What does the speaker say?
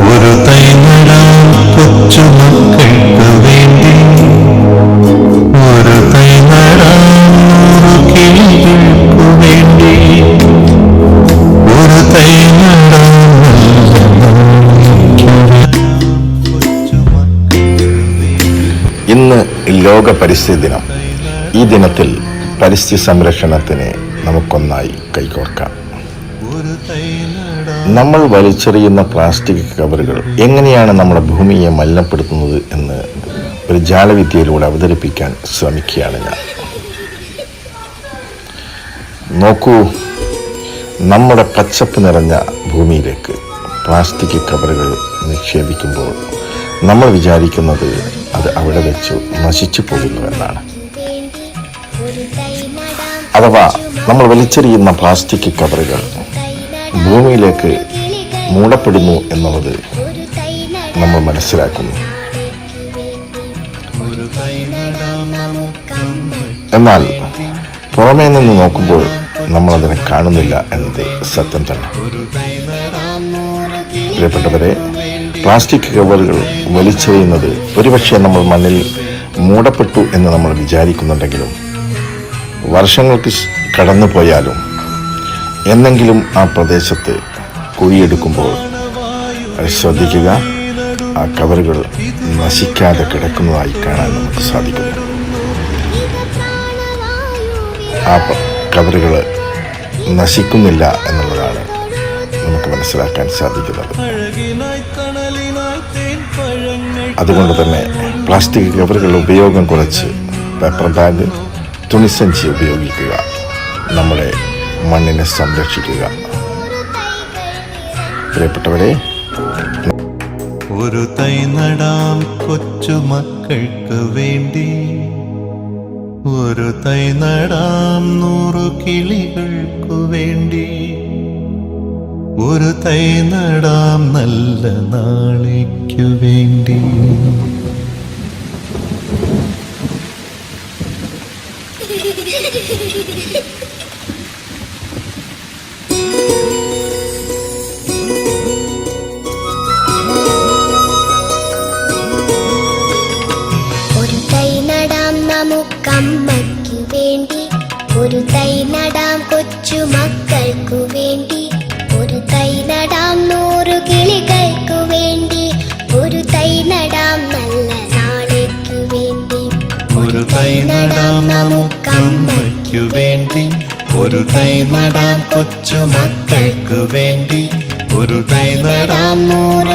ഒരു തൈ നടാം കൊച്ചുമക്കൾക്ക് വേണ്ടി, ഒരു തൈ നടാം 100 കിളികൾക്കു വേണ്ടി, ഒരു തൈ നടാം. ഇന്ന് ലോക പരിസ്ഥിതി ദിനം. ഈ ദിനത്തിൽ പരിസ്ഥിതി സംരക്ഷണത്തിന് നമുക്കൊന്നായി കൈകോർക്കാം. നമ്മൾ വലിച്ചെറിയുന്ന പ്ലാസ്റ്റിക് കവറുകൾ എങ്ങനെയാണ് നമ്മുടെ ഭൂമിയെ മലിനപ്പെടുത്തുന്നത് എന്ന് ഒരു ജാലവിദ്യയിലൂടെ അവതരിപ്പിക്കാൻ ശ്രമിക്കുകയാണ് ഞാൻ. നോക്കൂ, നമ്മുടെ പച്ചപ്പ് നിറഞ്ഞ ഭൂമിയിലേക്ക് പ്ലാസ്റ്റിക് കവറുകൾ നിക്ഷേപിക്കുമ്പോൾ നമ്മൾ വിചാരിക്കുന്നത് അത് അവിടെ വെച്ച് നശിച്ചു പോകുന്നുവെന്നാണ്. അഥവാ നമ്മൾ വലിച്ചെറിയുന്ന പ്ലാസ്റ്റിക് കവറുകൾ ഭൂമിയിലേക്ക് മൂടപ്പെടുന്നു എന്നുള്ളത് നമ്മൾ മനസ്സിലാക്കുന്നു. എന്നാൽ പുറമേ നിന്ന് നോക്കുമ്പോൾ നമ്മളതിനെ കാണുന്നില്ല എന്നത് സത്യം തന്നെ. പ്രിയപ്പെട്ടവരെ, പ്ലാസ്റ്റിക് കവറുകൾ വലിച്ചെറിയുന്നത് ഒരുപക്ഷെ നമ്മൾ മണ്ണിൽ മൂടപ്പെട്ടു എന്ന് നമ്മൾ വിചാരിക്കുന്നുണ്ടെങ്കിലും വർഷങ്ങൾക്ക് കടന്നു പോയാലും എന്നെങ്കിലും ആ പ്രദേശത്ത് കുഴിയെടുക്കുമ്പോൾ ശ്രദ്ധിക്കുക, ആ കവറുകൾ നശിക്കാതെ കിടക്കുന്നതായി കാണാൻ നമുക്ക് സാധിക്കുന്നു. ആ കവറുകൾ നശിക്കുന്നില്ല എന്നുള്ളതാണ് നമുക്ക് മനസ്സിലാക്കാൻ സാധിക്കുന്നത്. അതുകൊണ്ട് തന്നെ പ്ലാസ്റ്റിക് കവറുകളുടെ ഉപയോഗം കുറച്ച് പേപ്പർ ബാഗ്, തുണിസഞ്ചി ഉപയോഗിക്കുക. നമ്മുടെ മണ്ണിനെ സംരക്ഷിക്കുക. പ്രിയപ്പെട്ടവരെ, ഒരു തൈ നടാം കൊച്ചുമക്കൾക്ക് വേണ്ടി, ഒരു തൈ നടാം 100 കിളികൾക്കു വേണ്ടി, ഒരു തൈ നടാം നല്ല നാളേക്കു വേണ്ടി. ഒരു തൈ നടാം നമുക്കമ്മയ്ക്കു വേണ്ടി, ഒരു തൈ നടാം കൊച്ചുമക്കൾക്കു വേണ്ടി, ഒരു തൈ നടാം 100 കിളികൾക്കു വേണ്ടി, ഒരു തൈ നടാം നല്ല നാളേക്കു വേണ്ടി. ഒരു തൈ നടാം നമുക്കമ്മയ്ക്കു വേണ്ടി, ഒരു തൈ നടാം കൊച്ചുമക്കൾക്കു വേണ്ടി, ഒരു തൈ നടാം 100